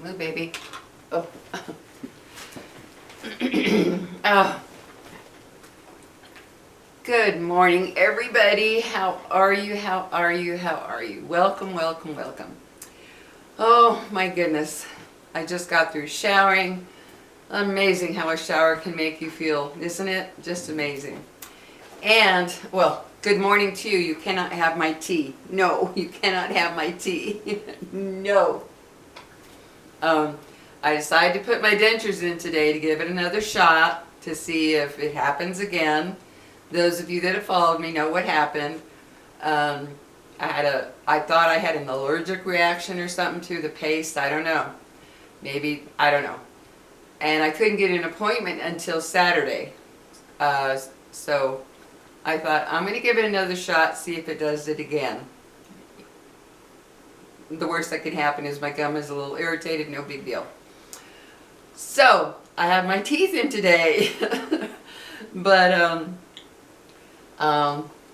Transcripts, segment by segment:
Move, baby. Oh. Oh. Good morning, everybody. How are you? How are you? How are you? Welcome, welcome, welcome. Oh my goodness. I just got through showering. Amazing how a shower can make you feel, isn't it? Just amazing. And, well, good morning to you. You cannot have my tea. No, you cannot have my tea. No. I decided to put my dentures in today to give it another shot to see if it happens again. Those of you that have followed me know what happened. I thought I had an allergic reaction or something to the paste. I don't know. Maybe, I don't know. And I couldn't get an appointment until Saturday. So I thought, I'm going to give it another shot, see if it does it again. The worst that could happen is my gum is a little irritated, no big deal. So, I have my teeth in today. But,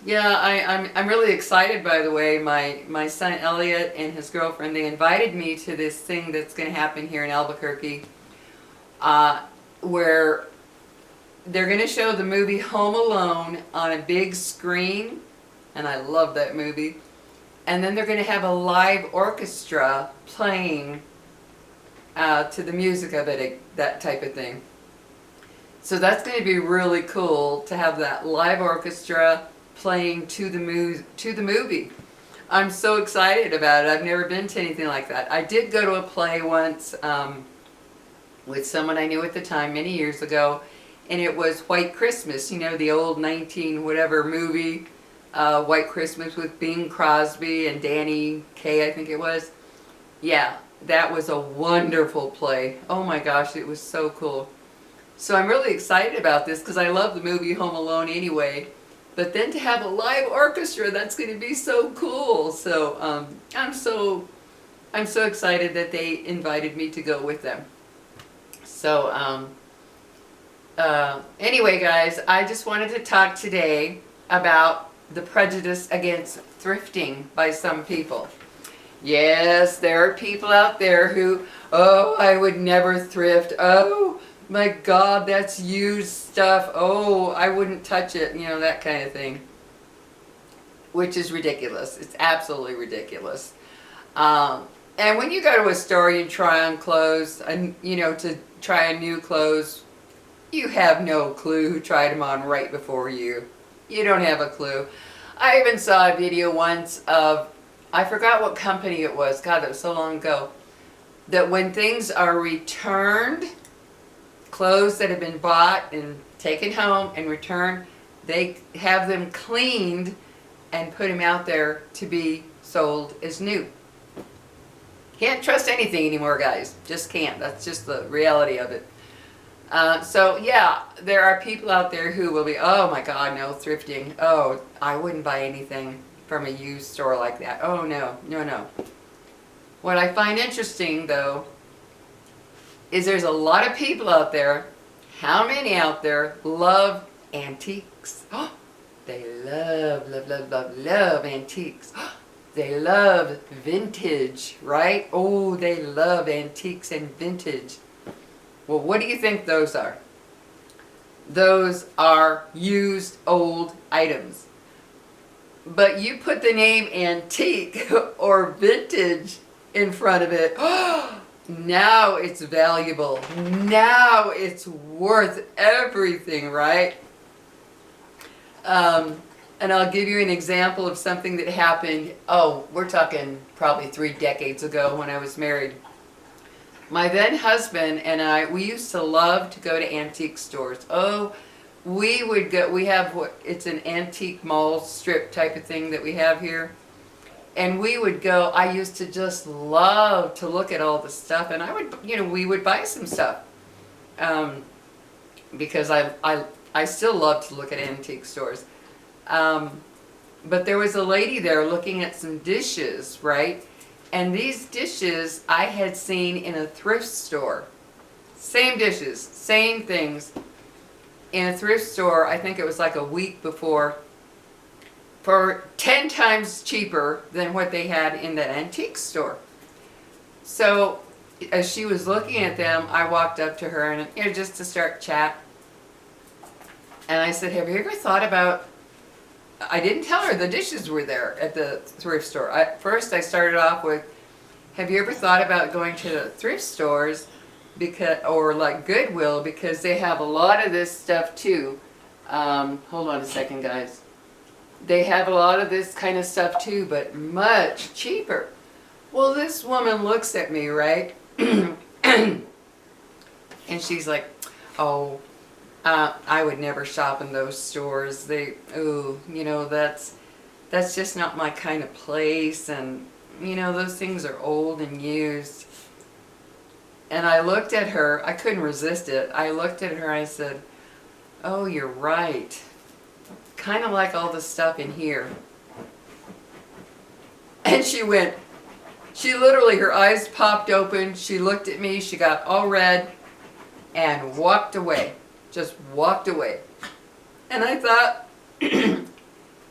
yeah, I'm really excited, by the way. My son Elliot and his girlfriend, they invited me to this thing that's going to happen here in Albuquerque, where they're going to show the movie Home Alone on a big screen, and I love that movie. And then they're going to have a live orchestra playing to the music of it, that type of thing. So that's going to be really cool to have that live orchestra playing to the movie. I'm so excited about it. I've never been to anything like that. I did go to a play once with someone I knew at the time many years ago, and it was White Christmas, you know, the old 19 whatever movie, White Christmas with Bing Crosby and Danny Kaye, I think it was. Yeah, that was a wonderful play. Oh my gosh, it was so cool. So I'm really excited about this because I love the movie Home Alone anyway. But then to have a live orchestra, that's going to be so cool. So I'm so excited that they invited me to go with them. So anyway, guys, I just wanted to talk today about the prejudice against thrifting by some people. Yes, there are people out there who, oh, I would never thrift. Oh, my God, that's used stuff. Oh, I wouldn't touch it. You know, that kind of thing. Which is ridiculous. It's absolutely ridiculous. And when you go to a store, you try on clothes, and you know, to try on new clothes, you have no clue who tried them on right before you. You don't have a clue. I even saw a video once of, I forgot what company it was. God, that was so long ago. That when things are returned, clothes that have been bought and taken home and returned, they have them cleaned and put them out there to be sold as new. Can't trust anything anymore, guys. Just can't. That's just the reality of it. So yeah, there are people out there who will be, oh my God, no thrifting. Oh, I wouldn't buy anything from a used store like that. Oh no, no, no. What I find interesting though is there's a lot of people out there, how many out there love antiques? Oh, they love antiques. They love vintage, right? Oh, they love antiques and vintage. Well, what do you think those are? Those are used old items. But you put the name antique or vintage in front of it, now it's valuable. Now it's worth everything, right? And I'll give you an example of something that happened, oh, we're talking probably 3 decades ago when I was married. My then husband and I, we used to love to go to antique stores. Oh, we would go, we have what, it's an antique mall strip type of thing that we have here. And we would go, I used to just love to look at all the stuff, and I would, you know, we would buy some stuff. Because I still love to look at antique stores. But there was a lady there looking at some dishes, right? And these dishes I had seen in a thrift store. Same dishes, same things. In a thrift store, I think it was like a week before, for 10 times cheaper than what they had in that antique store. So as she was looking at them, I walked up to her and, you know, just to start chat. And I said, have you ever thought about, I didn't tell her the dishes were there at the thrift store. First I started off with, have you ever thought about going to the thrift stores, because, or like Goodwill, because they have a lot of this stuff too. Hold on a second, guys. They have a lot of this kind of stuff too, but much cheaper. Well, this woman looks at me, right? And she's like, oh, I would never shop in those stores. You know, that's just not my kind of place. And, you know, those things are old and used. And I looked at her. I couldn't resist it. I looked at her and I said, oh, you're right. Kind of like all the stuff in here. And she went, she literally, her eyes popped open. She looked at me. She got all red and walked away. Just walked away. And I thought,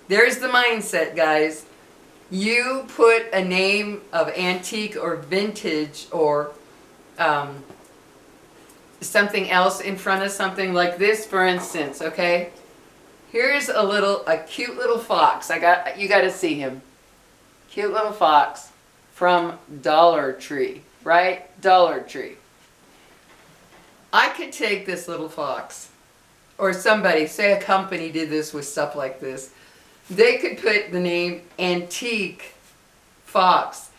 there's the mindset, guys. You put a name of antique or vintage or something else in front of something like this, for instance, okay? Here's a cute little fox. You got to see him. Cute little fox from Dollar Tree, right? Dollar Tree. I could take this little fox, or somebody, say a company did this with stuff like this. They could put the name Antique Fox,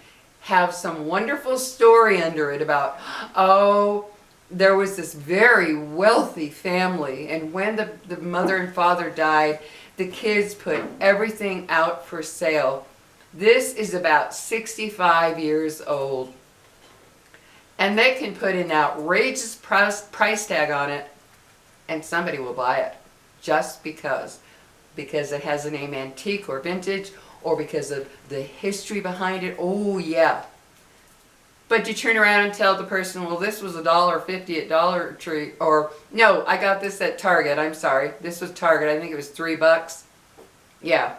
have some wonderful story under it about, oh, there was this very wealthy family, and when the mother and father died, the kids put everything out for sale. This is about 65 years old. And they can put an outrageous price tag on it, and somebody will buy it just because it has the name antique or vintage, or because of the history behind it. Oh yeah. But you turn around and tell the person, well, this was $1.50 at Dollar Tree, or no, I got this at Target. I'm sorry, this was Target. I think it was $3. Yeah.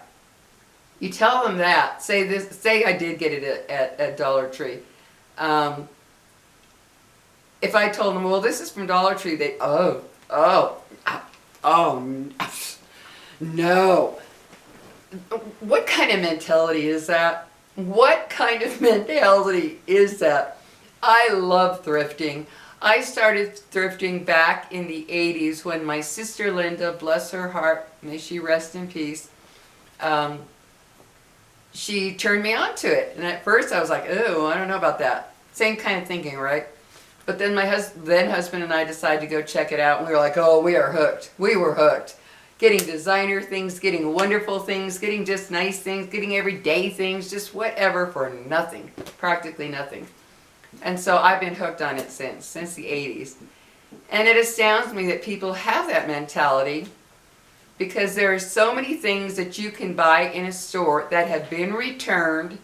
You tell them that. Say I did get it at Dollar Tree. If I told them, well, this is from Dollar Tree, they, oh, no. What kind of mentality is that? What kind of mentality is that? I love thrifting. I started thrifting back in the 80s when my sister Linda, bless her heart, may she rest in peace, she turned me on to it. And at first I was like, oh, I don't know about that. Same kind of thinking, right? But then my husband and I decided to go check it out, and we were like, oh, we are hooked. We were hooked. Getting designer things, getting wonderful things, getting just nice things, getting everyday things, just whatever for nothing, practically nothing. And so I've been hooked on it since the 80s. And it astounds me that people have that mentality, because there are so many things that you can buy in a store that have been returned,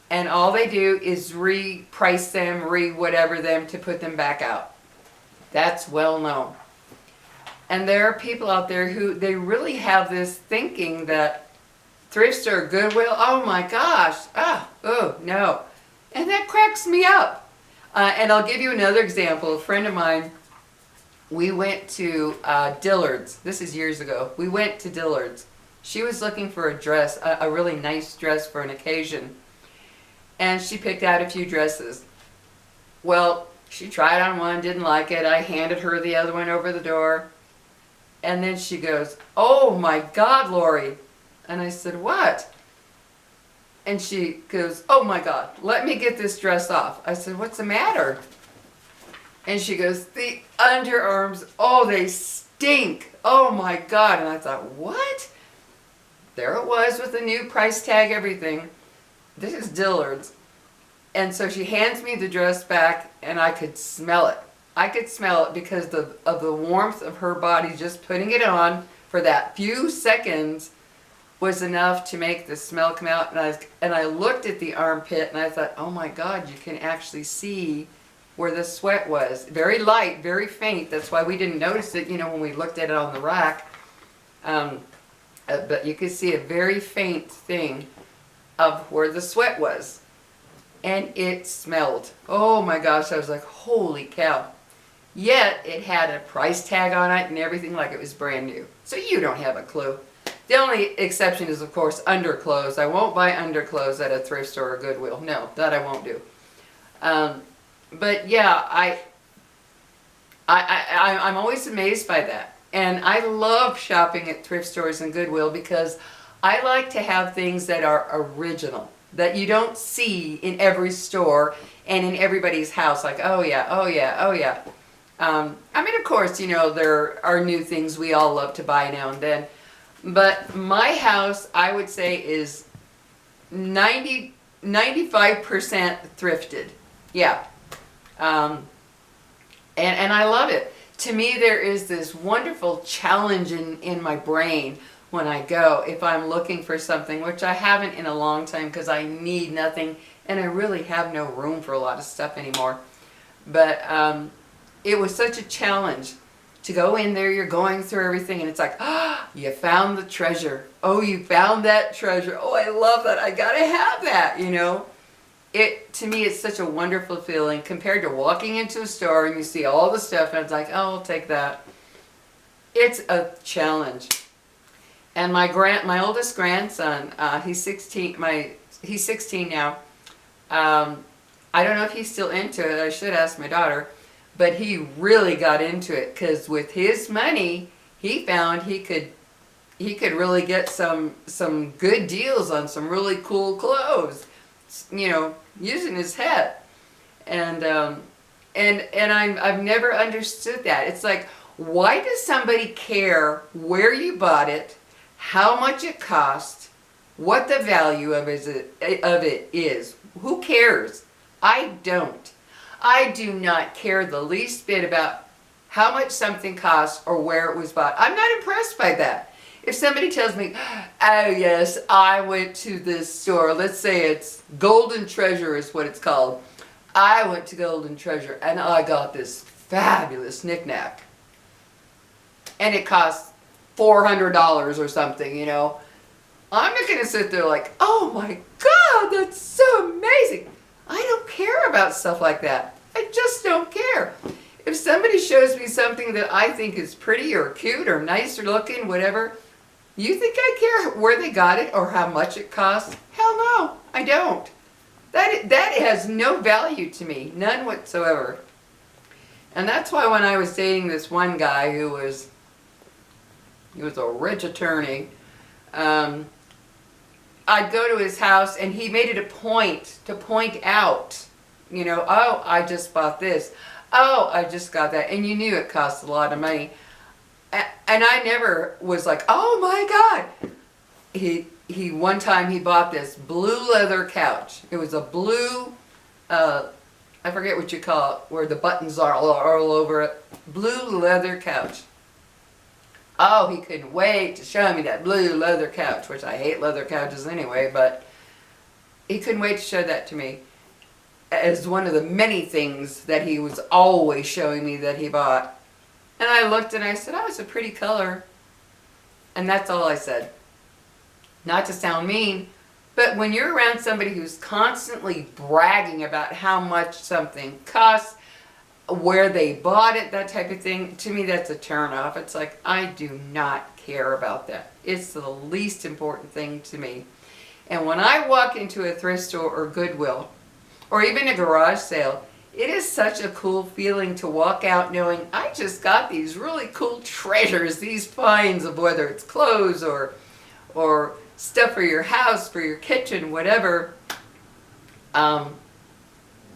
and all they do is reprice them, whatever them to put them back out. That's well known. And there are people out there who, they really have this thinking that thrift store, Goodwill, oh my gosh, oh no. And that cracks me up. And I'll give you another example. A friend of mine, we went to Dillard's. This is years ago. We went to Dillard's. She was looking for a dress, a really nice dress for an occasion. And she picked out a few dresses. Well, she tried on one, didn't like it. I handed her the other one over the door. And then she goes, oh my God, Lori. And I said, what? And she goes, oh my God, let me get this dress off. I said, what's the matter? And she goes, the underarms, oh, they stink. Oh my God. And I thought, what? There it was with the new price tag, everything. This is Dillard's. And so she hands me the dress back, and I could smell it. I could smell it because of the warmth of her body. Just putting it on for that few seconds was enough to make the smell come out. And I looked at the armpit, and I thought, oh my God, you can actually see where the sweat was. Very light, very faint. That's why we didn't notice it, you know, when we looked at it on the rack. But you could see a very faint thing of where the sweat was. and it smelled. Oh my gosh, I was like, holy cow. Yet it had a price tag on it and everything like it was brand new. So you don't have a clue. The only exception is, of course, underclothes. I won't buy underclothes at a thrift store or Goodwill. No, that I won't do. But yeah, I'm always amazed by that. And I love shopping at thrift stores and Goodwill because I like to have things that are original, that you don't see in every store and in everybody's house. Like, oh yeah, oh yeah, oh yeah. I mean, of course, you know, there are new things we all love to buy now and then. But my house, I would say, is 95% thrifted. Yeah. And I love it. To me, there is this wonderful challenge in my brain when I go, if I'm looking for something, which I haven't in a long time because I need nothing and I really have no room for a lot of stuff anymore. But it was such a challenge to go in there. You're going through everything and it's like, ah, you found the treasure. Oh, you found that treasure. Oh, I love that. I gotta have that, you know. To me, it's such a wonderful feeling compared to walking into a store and you see all the stuff and it's like, oh, I'll take that. It's a challenge. And my oldest grandson, he's 16 now. I don't know if he's still into it. I should ask my daughter. But he really got into it because with his money, he found he could really get some good deals on some really cool clothes, you know, using his head. And I've never understood that. It's like, why does somebody care where you bought it, how much it cost, what the value of it is? Who cares? I don't. I do not care the least bit about how much something costs or where it was bought. I'm not impressed by that. If somebody tells me, oh yes, I went to this store, let's say it's Golden Treasure is what it's called. I went to Golden Treasure and I got this fabulous knickknack. And it cost $400 or something, you know. I'm not going to sit there like, oh my God, that's so amazing. I don't care about stuff like that. I just don't care. If somebody shows me something that I think is pretty or cute or nice or looking, whatever, you think I care where they got it or how much it costs? Hell no, I don't. That has no value to me, none whatsoever. And that's why when I was dating this one guy he was a rich attorney, I'd go to his house and he made it a point to point out, you know, oh, I just bought this. Oh, I just got that. And you knew it cost a lot of money. And I never was like, oh my God. One time he bought this blue leather couch. It was a blue, I forget what you call it, where the buttons are all over it. Blue leather couch. Oh, he couldn't wait to show me that blue leather couch, which I hate leather couches anyway, but he couldn't wait to show that to me as one of the many things that he was always showing me that he bought. And I looked and I said, oh, it's a pretty color. And that's all I said. Not to sound mean, but when you're around somebody who's constantly bragging about how much something costs, where they bought it, that type of thing, to me that's a turn off. It's like, I do not care about that. It's the least important thing to me. And when I walk into a thrift store or Goodwill, or even a garage sale, it is such a cool feeling to walk out knowing I just got these really cool treasures, these finds of whether it's clothes or stuff for your house, for your kitchen, whatever.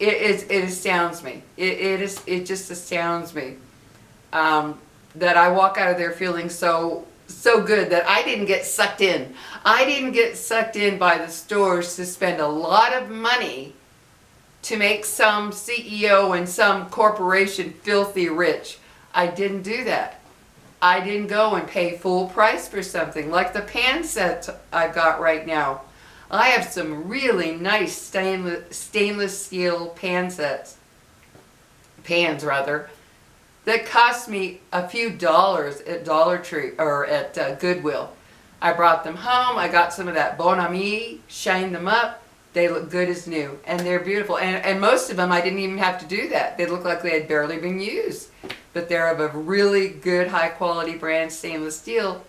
It astounds me. It just astounds me that I walk out of there feeling so good that I didn't get sucked in. I didn't get sucked in by the stores to spend a lot of money to make some CEO and some corporation filthy rich. I didn't do that. I didn't go and pay full price for something like the pan set I've got right now. I have some really nice stainless steel pans that cost me a few dollars at Dollar Tree or at Goodwill. I brought them home. I got some of that Bon Ami, shined them up, They look good as new, and they're beautiful. And most of them, I didn't even have to do that. They look like they had barely been used. But they're of a really good, high-quality brand, stainless steel.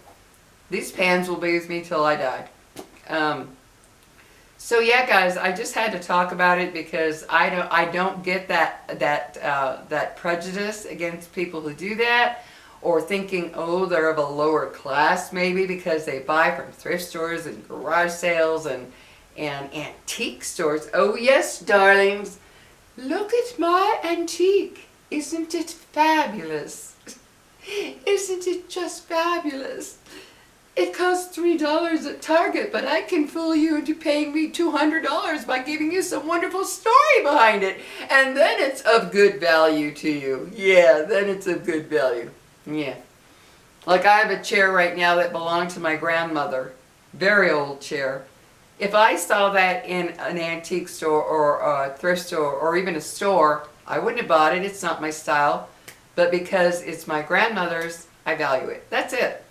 These pans will be with me till I die. So yeah, guys, I just had to talk about it because I don't get that prejudice against people who do that, or thinking, oh, they're of a lower class maybe because they buy from thrift stores and garage sales and antique stores. Oh yes, darlings, look at my antique. Isn't it fabulous? Isn't it just fabulous? It costs $3 at Target, but I can fool you into paying me $200 by giving you some wonderful story behind it. And then it's of good value to you. Yeah, then it's of good value. Yeah. Like I have a chair right now that belonged to my grandmother. Very old chair. If I saw that in an antique store or a thrift store or even a store, I wouldn't have bought it. It's not my style. But because it's my grandmother's, I value it. That's it.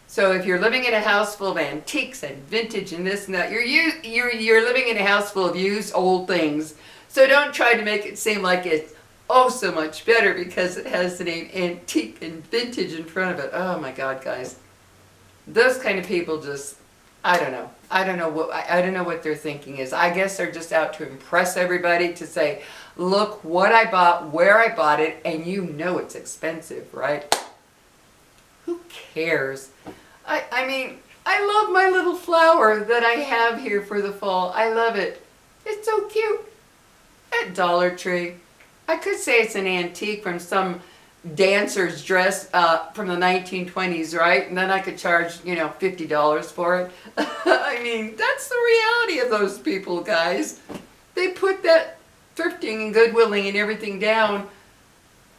So if you're living in a house full of antiques and vintage and this and that, you're living in a house full of used old things. So don't try to make it seem like it's oh so much better because it has the name antique and vintage in front of it. Oh my God, guys. Those kind of people just, I don't know. I don't know what their thinking is. I guess they're just out to impress everybody, to say, look what I bought, where I bought it, and you know it's expensive, right? Who cares? I mean, I love my little flower that I have here for the fall. I love it. It's so cute. At Dollar Tree. I could say it's an antique from some dancer's dress from the 1920s, right? And then I could charge, you know, $50 for it. I mean, that's the reality of those people, guys. They put that thrifting and Goodwilling and everything down,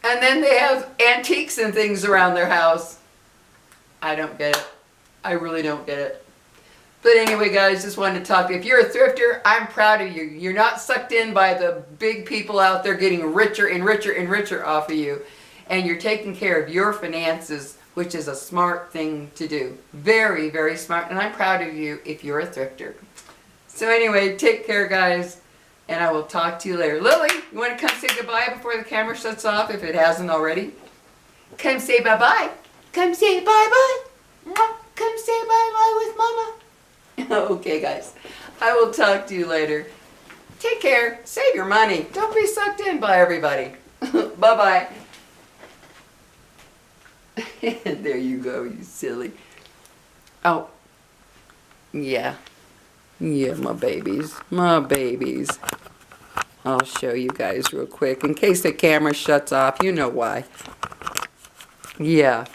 and then they have antiques and things around their house. I don't get it. I really don't get it. But anyway, guys, just wanted to talk to you. If you're a thrifter, I'm proud of you. You're not sucked in by the big people out there getting richer and richer and richer off of you. And you're taking care of your finances, which is a smart thing to do. Very, very smart. And I'm proud of you if you're a thrifter. So anyway, take care, guys. And I will talk to you later. Lily, you want to come say goodbye before the camera shuts off, if it hasn't already? Come say bye-bye. Come say bye-bye. Come say bye-bye with Mama. Okay, guys. I will talk to you later. Take care. Save your money. Don't be sucked in by everybody. Bye-bye. There you go, you silly. Oh. Yeah. Yeah, my babies. My babies. I'll show you guys real quick. In case the camera shuts off, you know why. Yeah.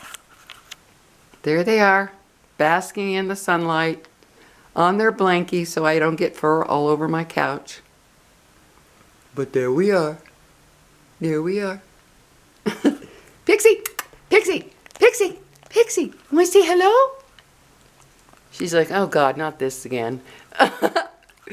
There they are, basking in the sunlight on their blankie so I don't get fur all over my couch. But there we are. There we are. Pixie! Pixie! Pixie! Pixie! Want to say hello? She's like, oh God, not this again.